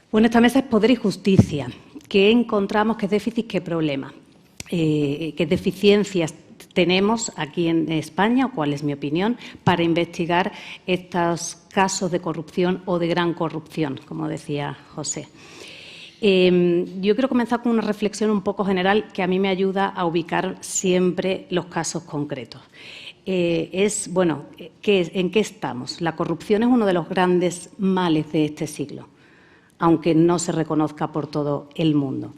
Bueno, esta mesa es Poder y Justicia. ¿Qué encontramos? ¿Qué déficit? ¿Qué problema? ¿Qué deficiencias tenemos aquí en España, o cuál es mi opinión, para investigar estos casos de corrupción o de gran corrupción, como decía José? Yo quiero comenzar con una reflexión un poco general que a mí me ayuda a ubicar siempre los casos concretos. ¿En qué estamos? La corrupción es uno de los grandes males de este siglo, aunque no se reconozca por todo el mundo.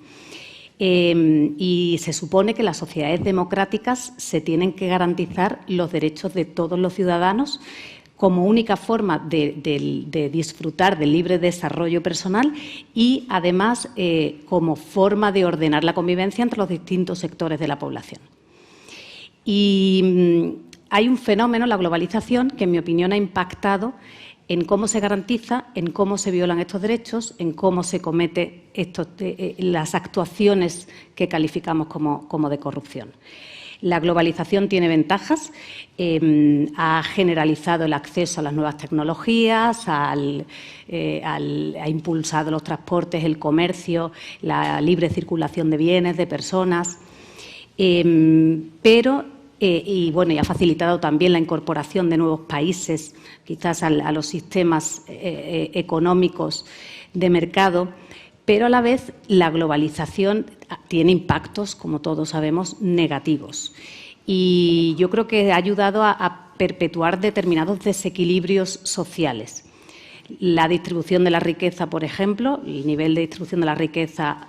Y se supone que las sociedades democráticas se tienen que garantizar los derechos de todos los ciudadanos como única forma de disfrutar del libre desarrollo personal y, además, como forma de ordenar la convivencia entre los distintos sectores de la población. Y hay un fenómeno, la globalización, que, en mi opinión, ha impactado en cómo se garantiza, en cómo se violan estos derechos, en cómo se cometen las actuaciones que calificamos como de corrupción. La globalización tiene ventajas, ha generalizado el acceso a las nuevas tecnologías, ha impulsado los transportes, el comercio, la libre circulación de bienes, de personas, y ha facilitado también la incorporación de nuevos países, quizás a los sistemas económicos de mercado, pero a la vez la globalización tiene impactos, como todos sabemos, negativos. Y yo creo que ha ayudado a perpetuar determinados desequilibrios sociales. La distribución de la riqueza, por ejemplo, el nivel de distribución de la riqueza,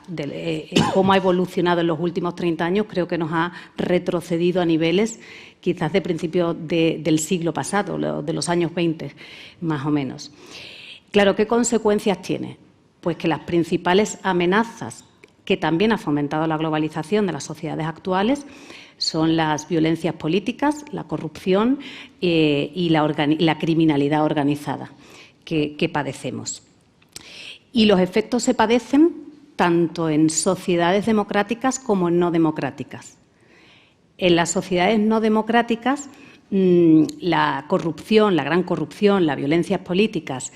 cómo ha evolucionado en los últimos 30 años, creo que nos ha retrocedido a niveles quizás de principios del siglo pasado, de los años 20, más o menos. Claro, ¿qué consecuencias tiene? Pues que las principales amenazas que también ha fomentado la globalización de las sociedades actuales son las violencias políticas, la corrupción y la criminalidad organizada que padecemos. Y los efectos se padecen tanto en sociedades democráticas como en no democráticas. En las sociedades no democráticas, la corrupción, la gran corrupción, las violencias políticas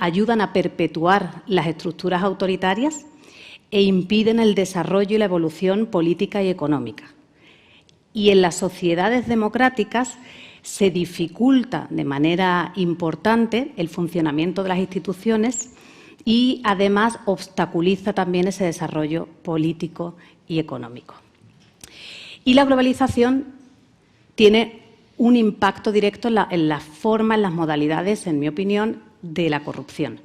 ayudan a perpetuar las estructuras autoritarias e impiden el desarrollo y la evolución política y económica. Y en las sociedades democráticas se dificulta de manera importante el funcionamiento de las instituciones y, además, obstaculiza también ese desarrollo político y económico. Y la globalización tiene un impacto directo en la forma, en las modalidades, en mi opinión, de la corrupción.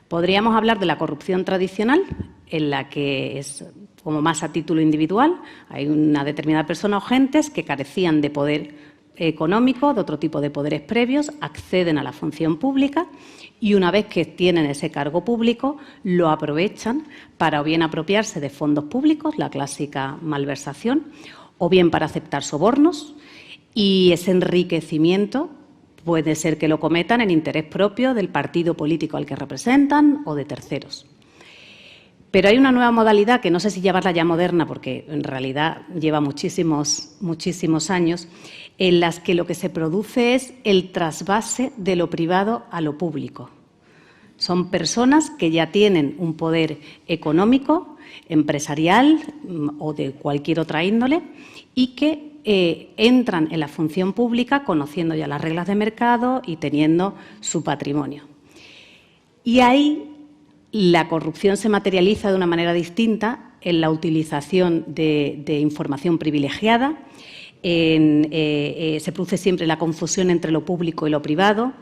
Podríamos hablar de la corrupción tradicional, en la que es como más a título individual. Hay una determinada persona o gentes que carecían de poder económico, de otro tipo de poderes previos, acceden a la función pública y, una vez que tienen ese cargo público, lo aprovechan para o bien apropiarse de fondos públicos, la clásica malversación, o bien para aceptar sobornos, y ese enriquecimiento puede ser que lo cometan en interés propio del partido político al que representan o de terceros. Pero hay una nueva modalidad que no sé si llamarla ya moderna, porque en realidad lleva muchísimos años, en las que lo que se produce es el trasvase de lo privado a lo público. Son personas que ya tienen un poder económico, empresarial o de cualquier otra índole y que entran en la función pública conociendo ya las reglas de mercado y teniendo su patrimonio. Y ahí la corrupción se materializa de una manera distinta en la utilización de información privilegiada, se produce siempre la confusión entre lo público y lo privado,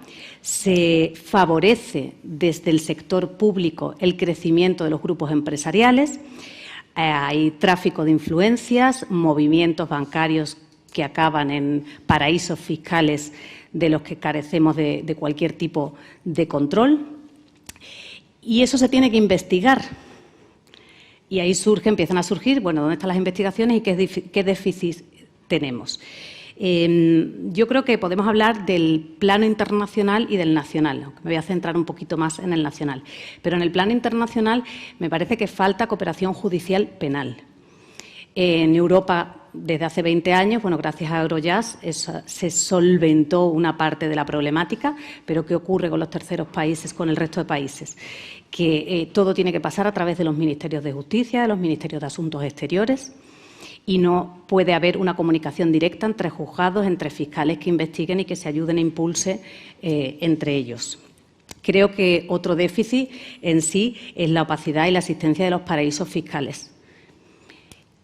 se favorece desde el sector público el crecimiento de los grupos empresariales, hay tráfico de influencias, movimientos bancarios que acaban en paraísos fiscales de los que carecemos de cualquier tipo de control. Y eso se tiene que investigar. Y ahí empiezan a surgir, ¿dónde están las investigaciones y qué déficit tenemos? Yo creo que podemos hablar del plano internacional y del nacional, aunque me voy a centrar un poquito más en el nacional. Pero en el plano internacional me parece que falta cooperación judicial penal. En Europa desde hace 20 años, bueno, gracias a Eurojust se solventó una parte de la problemática, pero ¿qué ocurre con los terceros países, con el resto de países? Que todo tiene que pasar a través de los ministerios de Justicia, de los ministerios de Asuntos Exteriores, y no puede haber una comunicación directa entre juzgados, entre fiscales que investiguen y que se ayuden e impulse entre ellos. Creo que otro déficit en sí es la opacidad y la existencia de los paraísos fiscales.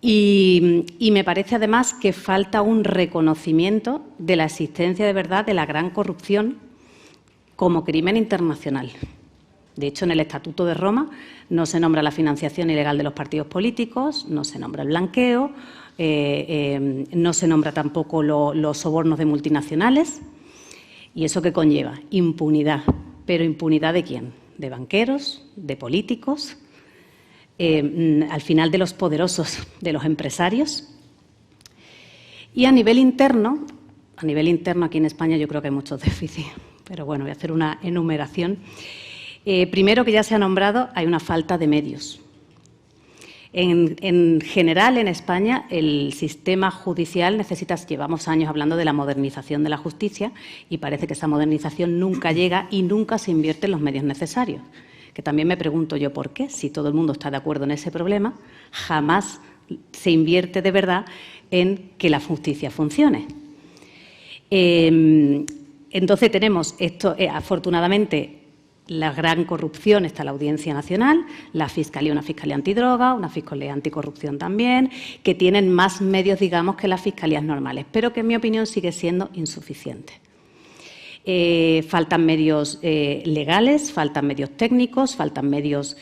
Y me parece además que falta un reconocimiento de la existencia de verdad de la gran corrupción como crimen internacional. De hecho, en el Estatuto de Roma no se nombra la financiación ilegal de los partidos políticos, no se nombra el blanqueo, no se nombra tampoco los sobornos de multinacionales. ¿Y eso qué conlleva? Impunidad. ¿Pero impunidad de quién? ¿De banqueros? ¿De políticos? Al final de los poderosos, de los empresarios. Y a nivel interno aquí en España yo creo que hay muchos déficits, pero bueno, voy a hacer una enumeración. Primero, que ya se ha nombrado, hay una falta de medios. En general, en España, el sistema judicial llevamos años hablando de la modernización de la justicia y parece que esa modernización nunca llega y nunca se invierte en los medios necesarios. Que también me pregunto yo por qué, si todo el mundo está de acuerdo en ese problema, jamás se invierte de verdad en que la justicia funcione. Entonces tenemos esto, afortunadamente, la gran corrupción está la Audiencia Nacional, la Fiscalía, una Fiscalía antidroga, una Fiscalía anticorrupción también, que tienen más medios, digamos, que las fiscalías normales, pero que en mi opinión sigue siendo insuficiente. Faltan medios legales, faltan medios técnicos, faltan medios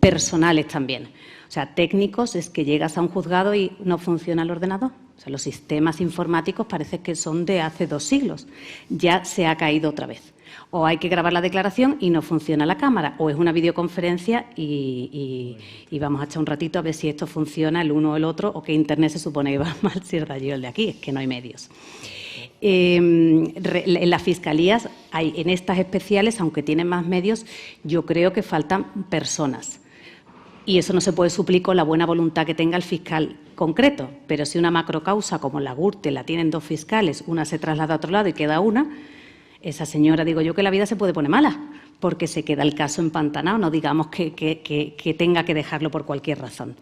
personales también. O sea, técnicos es que llegas a un juzgado y no funciona el ordenador. O sea, los sistemas informáticos parece que son de hace 2 siglos. Ya se ha caído otra vez. O hay que grabar la declaración y no funciona la cámara, o es una videoconferencia y vamos a echar un ratito a ver si esto funciona el uno o el otro, o que Internet se supone que va mal si es de allí o el de aquí, es que no hay medios. En las fiscalías, en estas especiales, aunque tienen más medios, yo creo que faltan personas. Y eso no se puede suplir con la buena voluntad que tenga el fiscal concreto, pero si una macrocausa como la Gürtel la tienen 2 fiscales, una se traslada a otro lado y queda una, esa señora, digo yo, que la vida se puede poner mala, porque se queda el caso empantanado, no digamos que tenga que dejarlo por cualquier razón.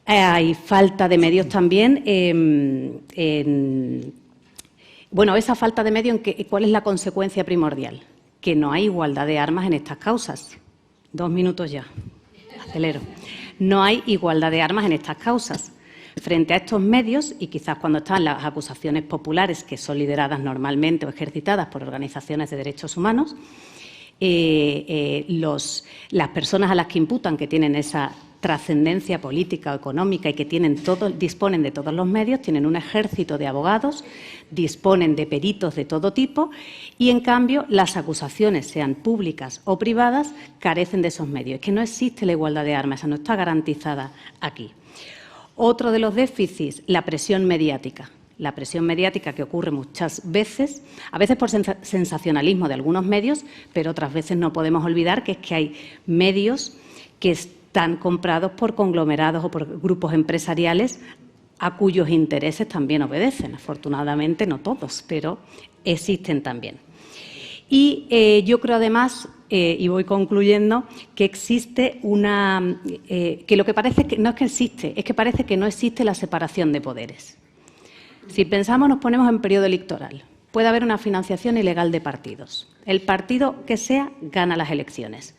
Hay falta de medios también. Bueno, esa falta de medios, ¿cuál es la consecuencia primordial? Que no hay igualdad de armas en estas causas. 2 minutos ya, acelero. No hay igualdad de armas en estas causas. Frente a estos medios, y quizás cuando están las acusaciones populares, que son lideradas normalmente o ejercitadas por organizaciones de derechos humanos, las personas a las que imputan que tienen esa trascendencia política o económica y que disponen de todos los medios, tienen un ejército de abogados, disponen de peritos de todo tipo y, en cambio, las acusaciones, sean públicas o privadas, carecen de esos medios. Es que no existe la igualdad de armas, esa no está garantizada aquí. Otro de los déficits, la presión mediática. La presión mediática que ocurre muchas veces, a veces por sensacionalismo de algunos medios, pero otras veces no podemos olvidar que es que hay medios que están comprados por conglomerados o por grupos empresariales a cuyos intereses también obedecen. Afortunadamente no todos, pero existen también. Y yo creo además, y voy concluyendo, que existe que lo que parece que no es que existe, es que parece que no existe la separación de poderes. Si pensamos, nos ponemos en periodo electoral. Puede haber una financiación ilegal de partidos. El partido que sea gana las elecciones.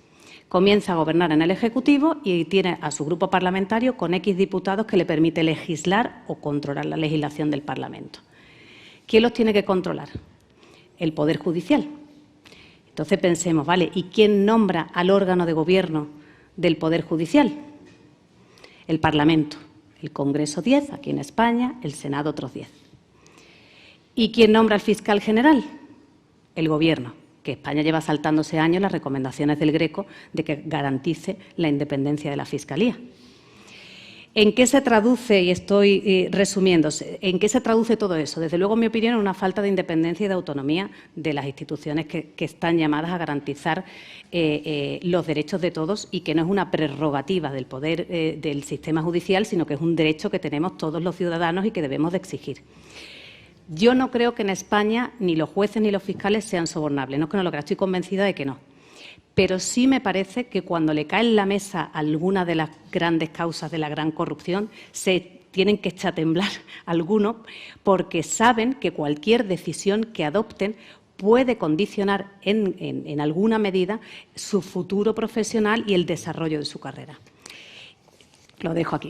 Comienza a gobernar en el Ejecutivo y tiene a su grupo parlamentario con X diputados que le permite legislar o controlar la legislación del Parlamento. ¿Quién los tiene que controlar? El Poder Judicial. Entonces pensemos, ¿vale? ¿Y quién nombra al órgano de gobierno del Poder Judicial? El Parlamento. El Congreso 10, aquí en España, el Senado otros 10. ¿Y quién nombra al fiscal general? El Gobierno, que España lleva saltándose años las recomendaciones del Greco de que garantice la independencia de la Fiscalía. ¿En qué se traduce, y estoy resumiendo, en qué se traduce todo eso? Desde luego, en mi opinión, en una falta de independencia y de autonomía de las instituciones que están llamadas a garantizar los derechos de todos y que no es una prerrogativa del poder del sistema judicial, sino que es un derecho que tenemos todos los ciudadanos y que debemos de exigir. Yo no creo que en España ni los jueces ni los fiscales sean sobornables, no es que no lo crea, estoy convencida de que no. Pero sí me parece que cuando le cae en la mesa alguna de las grandes causas de la gran corrupción, se tienen que echar a temblar algunos porque saben que cualquier decisión que adopten puede condicionar en alguna medida su futuro profesional y el desarrollo de su carrera. Lo dejo aquí.